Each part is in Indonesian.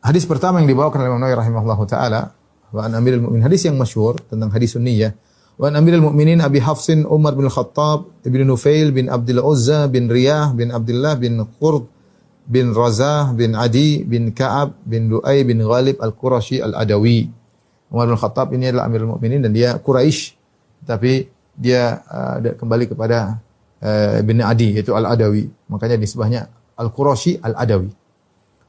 Hadis pertama yang dibawakan oleh Imam Nawawi rahimahullahu taala, wa an Amirul Mukminin, hadis yang masyhur tentang hadis sunniyah. Wa an Amirul Mukminin Abi Hafsin Umar bin Khattab ibn Nufail bin Abdul Uzza bin Riyah bin Abdullah bin Qurd bin Razah bin Adi bin Ka'ab bin Lu'ay bin Ghalib Al-Qurashi Al-Adawi. Umar bin Khattab ini adalah Amirul Mukminin dan dia Quraisy, tapi dia kembali kepada bin Adi, yaitu Al-Adawi. Makanya nisbahnya Al-Qurashi Al-Adawi.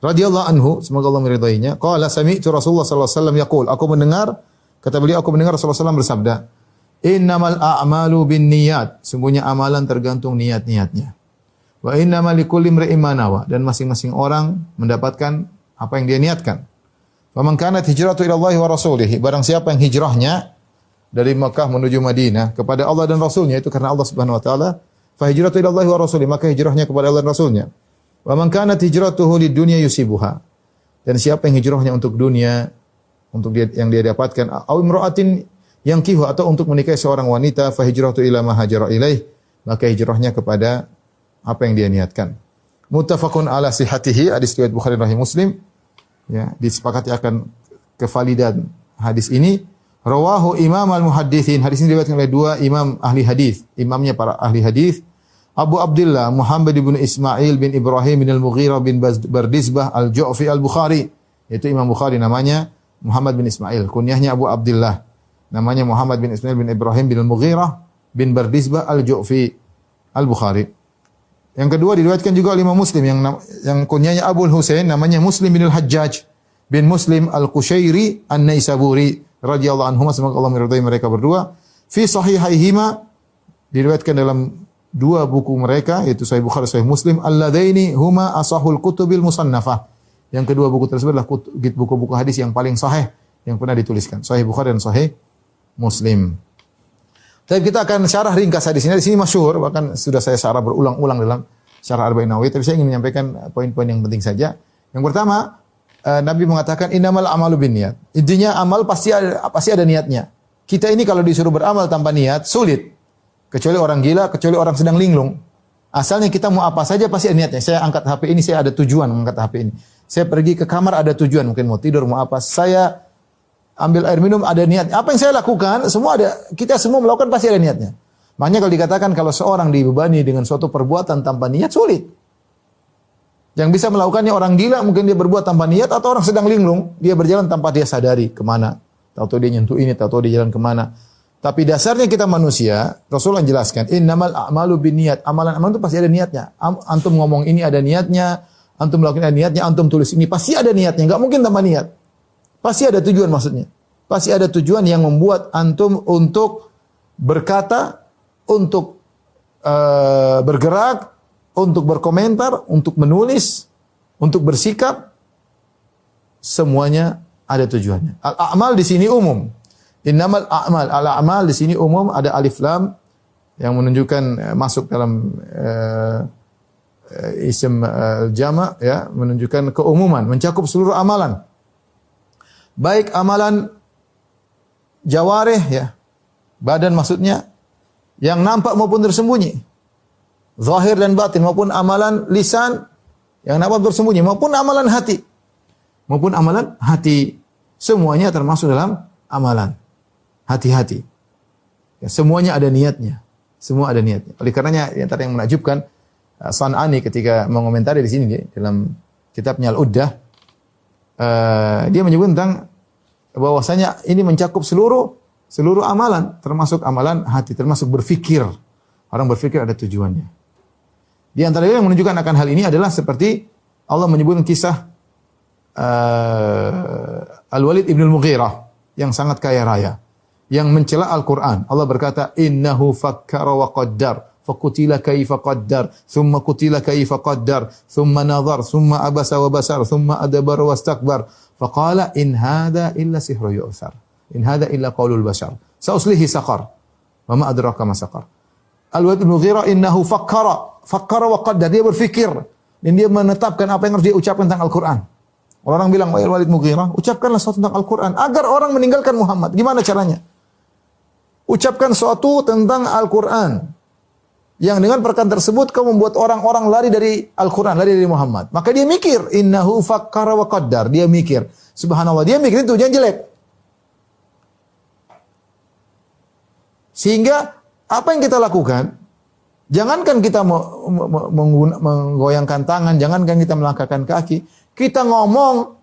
Radhiyallahu anhu, semoga Allah meridainya. Qala sami'tu Rasulullah sallallahu alaihi wasallam yaqul, aku mendengar, kata beliau, aku mendengar Rasulullah sallallahu alaihi wasallam bersabda, innamal a'malu binniyat, sungguhnya amalan tergantung niat-niatnya. Wa innamal likulli imri'in ma nawa, dan masing-masing orang mendapatkan apa yang dia niatkan. Faman kanat hijratu ila Allah wa rasulih, barang siapa yang hijrahnya dari Makkah menuju Madinah kepada Allah dan Rasulnya, itu karena Allah Subhanahu wa taala, fa hijratu ila Allah wa rasulih, maka hijrahnya kepada Allah dan Rasulnya. Wa man kanat hijratuhu lid-dunya yusibuha, dan siapa yang hijrahnya untuk dunia, untuk yang dia dapatkan, aw imra'atin yankihu, atau untuk menikahi seorang wanita, fa hijratu ila ma hajara ilaih, maka hijrahnya kepada apa yang dia niatkan. Muttafaqun ala sihhatihi, hadis riwayat Bukhari dan Muslim. Ya, disepakati akan kevalidan hadis ini. Rawahu Imam al-Muhadditsin, hadis ini diriwayatkan oleh dua imam ahli hadis, imamnya para ahli hadis. Abu Abdullah Muhammad bin Ismail bin Ibrahim bin Al-Mughirah bin Bardizbah Al-Ju'fi Al-Bukhari. Itu Imam Bukhari namanya Muhammad bin Ismail. Kunyahnya Abu Abdullah. Namanya Muhammad bin Ismail bin Ibrahim bin Al-Mughirah bin Bardizbah Al-Ju'fi Al-Bukhari. Yang kedua diriwayatkan juga oleh Imam Muslim yang kunyahnya Abu Husain, namanya Muslim bin Al-Hajjaj bin Muslim Al-Qushairi An-Naisaburi radhiyallahu anhum, semoga Allah meridai mereka berdua. Fi sahihaihima, diriwayatkan dalam dua buku mereka, yaitu Sahih Bukhari dan Sahih Muslim, alladaini huma asahul kutubil musannafah. Yang kedua buku tersebut adalah buku-buku hadis yang paling sahih yang pernah dituliskan, Sahih Bukhari dan Sahih Muslim. Tapi kita akan syarah ringkas hadis ini. Di sini masyhur, bahkan sudah saya syarah berulang-ulang dalam syarah Arba'in Nawawi, tapi saya ingin menyampaikan poin-poin yang penting saja. Yang pertama, Nabi mengatakan innamal a'malu binniyat. Intinya amal pasti ada niatnya. Kita ini kalau disuruh beramal tanpa niat sulit. Kecuali orang gila, kecuali orang sedang linglung. Asalnya kita mau apa saja pasti ada niatnya. Saya angkat HP ini, saya ada tujuan mengangkat HP ini. Saya pergi ke kamar ada tujuan, mungkin mau tidur, mau apa. Saya ambil air minum ada niatnya. Apa yang saya lakukan, semua ada. Kita semua melakukan pasti ada niatnya. Makanya kalau dikatakan kalau seorang dibebani dengan suatu perbuatan tanpa niat, sulit. Yang bisa melakukannya orang gila, mungkin dia berbuat tanpa niat, atau orang sedang linglung, dia berjalan tanpa dia sadari kemana. Tahu-tahu dia nyentuh ini, tahu-tahu dia jalan kemana. Tapi dasarnya kita manusia, Rasulullah jelaskan, innamal a'malu binniyat. Amalan-amalan itu pasti ada niatnya. Antum ngomong ini ada niatnya, antum melakukan ada niatnya, antum tulis ini pasti ada niatnya, enggak mungkin tanpa niat. Pasti ada tujuan maksudnya. Pasti ada tujuan yang membuat antum untuk berkata, untuk bergerak, untuk berkomentar, untuk menulis, untuk bersikap, semuanya ada tujuannya. Al-a'mal di sini umum. Innamal a'mal, al-a'mal di sini umum, ada alif lam yang menunjukkan masuk dalam isim jama', ya, menunjukkan keumuman, mencakup seluruh amalan. Baik amalan jawarih, ya, badan maksudnya, yang nampak maupun tersembunyi, zahir dan batin, maupun amalan lisan yang nampak tersembunyi, maupun amalan hati, semuanya termasuk dalam amalan. Hati-hati. Ya, semuanya ada niatnya. Semua ada niatnya. Oleh karenanya yang tadi yang menakjubkan, San'ani ketika mengomentari di sini dalam kitabnya Al-Uddah, dia menyebut tentang bahwasanya ini mencakup seluruh amalan, termasuk amalan hati, termasuk berfikir. Orang berfikir ada tujuannya. Di antara yang menunjukkan akan hal ini adalah seperti Allah menyebutkan kisah Al-Walid ibn Al-Mughirah yang sangat kaya raya, yang mencela Al-Quran. Allah berkata, innahu fakkara wa qaddar, fakutila kaifa qaddar, thumma kutila kaifa qaddar, thumma nazar, thumma abasa wa basar, thumma adabara wa istakbar, faqala in hadha illa sihru yu'thar, in hadha illa qaulul bashar, sa'uslihi saqar, wa ma adraka ma saqar. Al-Walid bin Mughirah innahu fakkara wa qaddar, dia berfikir dan dia menetapkan apa yang harus dia ucapkan tentang Al-Quran. Orang bilang, wahai Al-Walid Mughirah, ucapkanlah sesuatu tentang Al-Quran agar orang meninggalkan Muhammad. Gimana caranya? Ucapkan sesuatu tentang Al-Quran yang dengan perkataan tersebut kau membuat orang-orang lari dari Al-Quran, lari dari Muhammad. Maka dia mikir, innahu fakkara wa qaddar. Dia mikir, subhanallah, dia mikir itu tujuan jelek. Sehingga apa yang kita lakukan, jangankan kita menggoyangkan tangan, jangankan kita melangkahkan kaki, kita ngomong,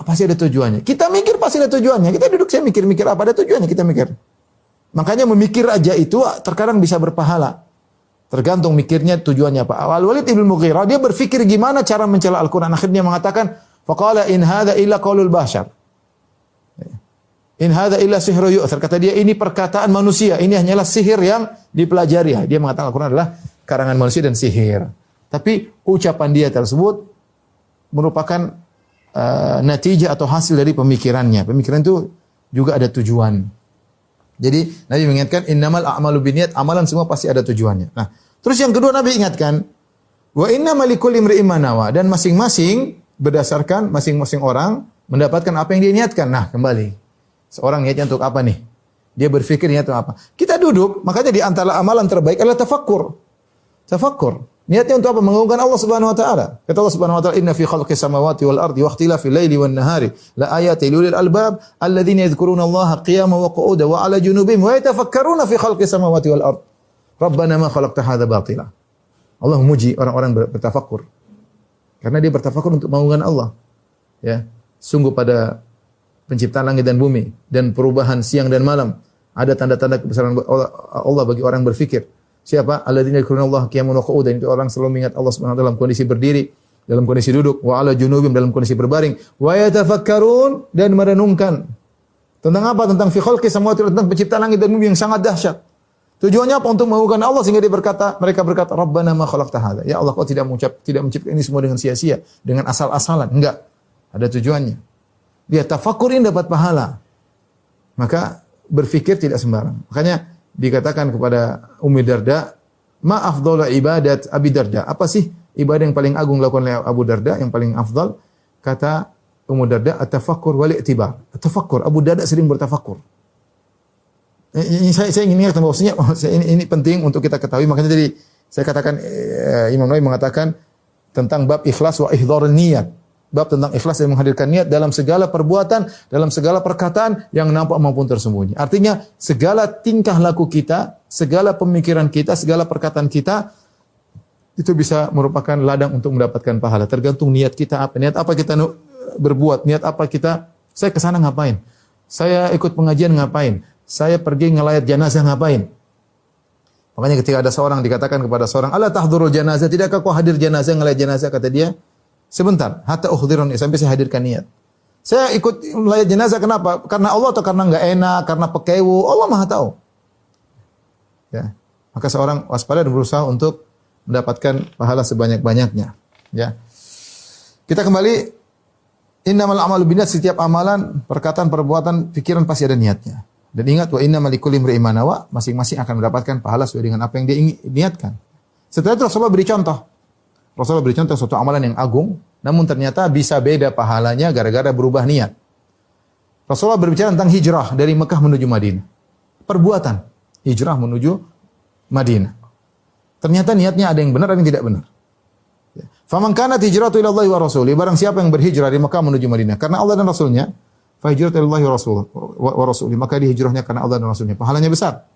pasti ada tujuannya. Kita mikir pasti ada tujuannya. Kita duduk, saya mikir-mikir apa ada tujuannya, kita mikir. Makanya memikir aja itu terkadang bisa berpahala. Tergantung mikirnya tujuannya apa. Al-Walid ibn Mughirah dia berpikir gimana cara mencela Al-Quran. Akhirnya mengatakan, faqala in hadza illa qaulul bashar. In hadza illa sihru yu'thar. Kata dia ini perkataan manusia. Ini hanyalah sihir yang dipelajari. Dia mengatakan Al-Quran adalah karangan manusia dan sihir. Tapi ucapan dia tersebut merupakan natijah atau hasil dari pemikirannya. Pemikiran itu juga ada tujuan. Jadi Nabi mengingatkan innamal a'malu binniyat, amalan semua pasti ada tujuannya. Nah, terus yang kedua Nabi ingatkan wa innamal likulli imri'in ma nawa, dan masing-masing berdasarkan masing-masing orang mendapatkan apa yang dia niatkan. Nah, kembali. Seorang niatnya untuk apa nih? Dia berpikir niatnya apa? Kita duduk, makanya di antara amalan terbaik adalah tafakkur. Tafakkur. Niatnya untuk apa? Mengagungkan Allah Subhanahu wa taala. Kata Allah Subhanahu wa taala, "Inna fi khalqis samawati wal ardi wa ikhtilafil laili wan nahari la ayatin lil albab alladziina yadhkuruna Allaha qiyaman wa qu'udan wa 'ala junubihim wa yatafakkaruna fi khalqis samawati wal ard. Rabbana ma khalaqta hadza batila." Allah memuji orang-orang bertafakkur. Karena dia bertafakkur untuk mengagungkan Allah. Ya. Sungguh pada penciptaan langit dan bumi dan perubahan siang dan malam ada tanda-tanda kebesaran Allah bagi orang yang berfikir. Siapa? Alladzina yadhkuruna Allah qiyaman wa qu'udan, itu orang selalu mengingat Allah Subhanahu wa taala dalam kondisi berdiri, dalam kondisi duduk, wa 'ala junubihim, dalam kondisi berbaring, wa yatafakkarun, dan merenungkan. Tentang apa? Tentang fi khalqis samawati wal ardi, tentang penciptaan langit dan bumi yang sangat dahsyat. Tujuannya apa? Untuk mengagungkan Allah, sehingga mereka berkata, Rabbana ma khalaqta hadza. Ya Allah, kau tidak menciptakan ini semua dengan sia-sia, dengan asal-asalan. Enggak. Ada tujuannya. Dia tafakkurin dapat pahala. Maka berfikir tidak sembarang. Makanya dikatakan kepada Ummi Darda, ma afdalu ibadat Abi Darda. Apa sih ibadah yang paling agung dilakukan oleh Abu Darda, yang paling afdal? Kata Ummu Darda, at-tafakkur wal i'tibar. At-tafakkur, Abu Darda sering bertafakkur. Saya ingin ingatkan bahwasanya ini penting untuk kita ketahui. Makanya tadi saya katakan, Imam Nawawi mengatakan tentang bab ikhlas wa ihdharun niyat. Bab tentang ikhlas dan menghadirkan niat dalam segala perbuatan, dalam segala perkataan yang nampak maupun tersembunyi. Artinya segala tingkah laku kita, segala pemikiran kita, segala perkataan kita itu bisa merupakan ladang untuk mendapatkan pahala. Tergantung niat kita apa. Niat apa kita berbuat, niat apa kita, saya ke sana ngapain? Saya ikut pengajian ngapain? Saya pergi ngelayat jenazah ngapain? Makanya ketika ada seorang dikatakan kepada seorang, "Ala tahdurul janazah?" Tidakkah kau hadir jenazah, ngelayat jenazah? Kata dia, sebentar, hatta ukhdirun, sampai saya hadirkan niat. Saya ikut melayat jenazah kenapa? Karena Allah atau karena enggak enak, karena pekewu? Allah Maha tahu. Ya. Maka seorang waspada dan berusaha untuk mendapatkan pahala sebanyak-banyaknya. Ya. Kita kembali, innamal a'malu binniyat, setiap amalan, perkataan, perbuatan, pikiran pasti ada niatnya. Dan ingat, wa innamal likulli imri'in ma nawa, masing-masing akan mendapatkan pahala sesuai dengan apa yang dia niatkan. Setelah itu Rasulullah beri contoh. Rasulullah beri contoh suatu amalan yang agung, namun ternyata bisa beda pahalanya gara-gara berubah niat. Rasulullah berbicara tentang hijrah dari Mekah menuju Madinah. Perbuatan hijrah menuju Madinah. Ternyata niatnya ada yang benar, ada yang tidak benar. Faman kanat hijratu ila Allah wa rasulih, barang siapa yang berhijrah dari Mekah menuju Madinah karena Allah dan Rasulnya, fa hijratu ila Allah wa rasulih, maka dia hijrahnya karena Allah dan Rasulnya, pahalanya besar.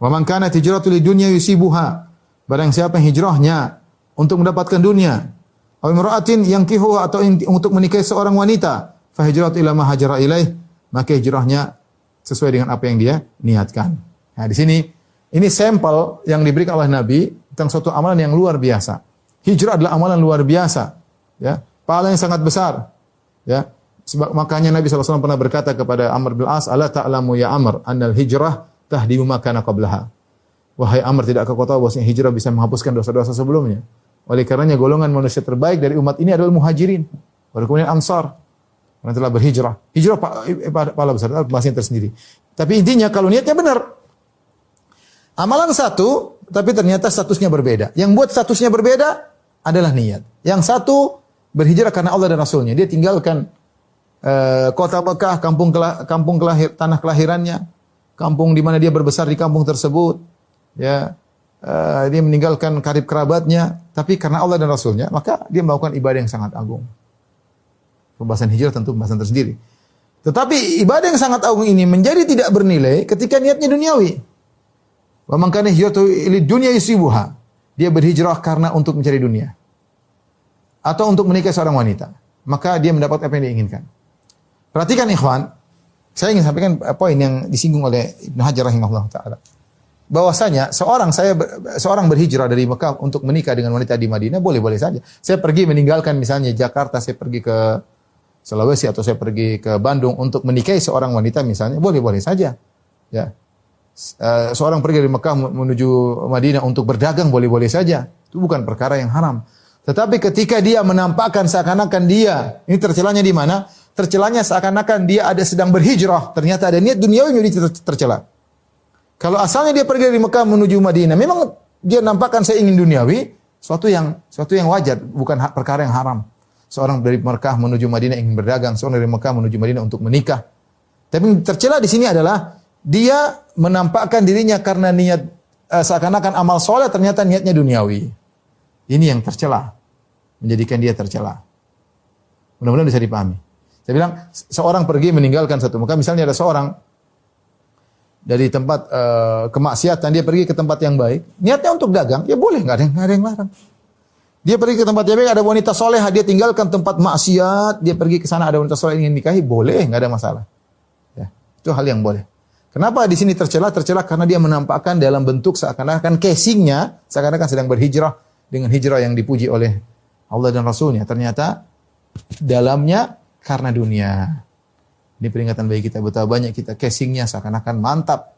Wa man kanat hijratu lid dunya yusibuha, barang siapa yang hijrahnya untuk mendapatkan dunia, aw imra'atin yankihuha, atau untuk menikahi seorang wanita, fa hijratu ila ma hajara ilaih, maka hijrahnya sesuai dengan apa yang dia niatkan. Nah, di sini ini sampel yang diberikan oleh Nabi tentang suatu amalan yang luar biasa. Hijrah adalah amalan luar biasa, ya, pahala yang sangat besar, ya. Sebab makanya Nabi SAW pernah berkata kepada Amr bin As, "Ala ta'lamu ya Amr, annal hijrah tahdimu ma kana qablaha." Wahai Amr, tidakkah kau tahu bahwasanya hijrah bisa menghapuskan dosa-dosa sebelumnya? Oleh karenanya golongan manusia terbaik dari umat ini adalah muhajirin, baru kemudian ansar, yang telah berhijrah. Hijrah pahala besar, bahasanya tersendiri. Tapi intinya kalau niatnya benar, amalan satu, tapi ternyata statusnya berbeda. Yang buat statusnya berbeda adalah niat. Yang satu berhijrah karena Allah dan Rasulnya. Dia tinggalkan kota Mekah, tanah kelahirannya, kampung di mana dia berbesar di kampung tersebut. Ya, dia meninggalkan karib kerabatnya, tapi karena Allah dan Rasulnya, maka dia melakukan ibadah yang sangat agung. Pembahasan hijrah tentu pembahasan tersendiri. Tetapi ibadah yang sangat agung ini menjadi tidak bernilai ketika niatnya duniawi. Wa man kana hijratuhu ilad dunya yusibuha. Dia berhijrah karena untuk mencari dunia. Atau untuk menikahi seorang wanita. Maka dia mendapat apa yang diinginkan. Perhatikan ikhwan, saya ingin sampaikan poin yang disinggung oleh Ibnu Hajar rahimahullah ta'ala. Bahwasanya seorang berhijrah dari Mekah untuk menikah dengan wanita di Madinah boleh-boleh saja. Saya pergi meninggalkan misalnya Jakarta, saya pergi ke Sulawesi atau saya pergi ke Bandung untuk menikahi seorang wanita misalnya, boleh-boleh saja. Ya. Seorang pergi dari Mekah menuju Madinah untuk berdagang boleh-boleh saja. Itu bukan perkara yang haram. Tetapi ketika dia menampakkan seakan-akan dia, ini tercelanya di mana? Tercelanya seakan-akan dia ada sedang berhijrah, ternyata ada niat duniawi menjadi tercela. Kalau asalnya dia pergi dari Mekah menuju Madinah, memang dia nampakkan saya ingin duniawi, suatu yang wajar, bukan perkara yang haram. Seorang dari Mekah menuju Madinah ingin berdagang, seorang dari Mekah menuju Madinah untuk menikah. Tapi yang tercela di sini adalah dia menampakkan dirinya karena niat seakan-akan amal soleh, ternyata niatnya duniawi. Ini yang tercela, menjadikan dia tercela. Mudah-mudahan bisa dipahami. Saya bilang seorang pergi meninggalkan satu Mekah, misalnya ada seorang dari tempat kemaksiatan dia pergi ke tempat yang baik, niatnya untuk dagang, ya boleh, nggak ada yang larang. Dia pergi ke tempat yang baik, ada wanita soleh, dia tinggalkan tempat maksiat, dia pergi ke sana ada wanita soleh ingin nikahi, boleh, nggak ada masalah. Ya, itu hal yang boleh. Kenapa di sini tercela? Tercela karena dia menampakkan dalam bentuk seakan-akan casingnya, seakan-akan sedang berhijrah dengan hijrah yang dipuji oleh Allah dan Rasulnya. Ternyata dalamnya karena dunia. Ini peringatan bagi kita, betapa banyak kita casingnya seakan-akan mantap.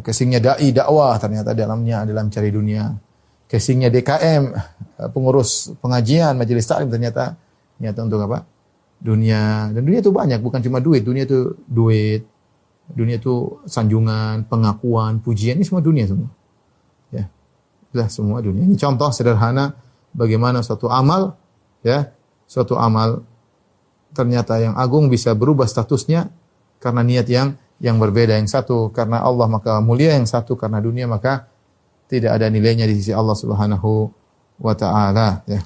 Casingnya dai dakwah, ternyata dalamnya adalah mencari dunia. Casingnya DKM, pengurus pengajian, majelis taklim, ternyata untuk apa? Dunia. Dan dunia itu banyak, bukan cuma duit. Dunia itu duit. Dunia itu sanjungan, pengakuan, pujian, ini semua dunia semua. Ya. Itulah semua dunia. Ini contoh sederhana bagaimana suatu amal, ya, suatu amal ternyata yang agung bisa berubah statusnya karena niat yang berbeda. Yang satu karena Allah maka mulia, yang satu karena dunia maka tidak ada nilainya di sisi Allah Subhanahu wa taala, ya.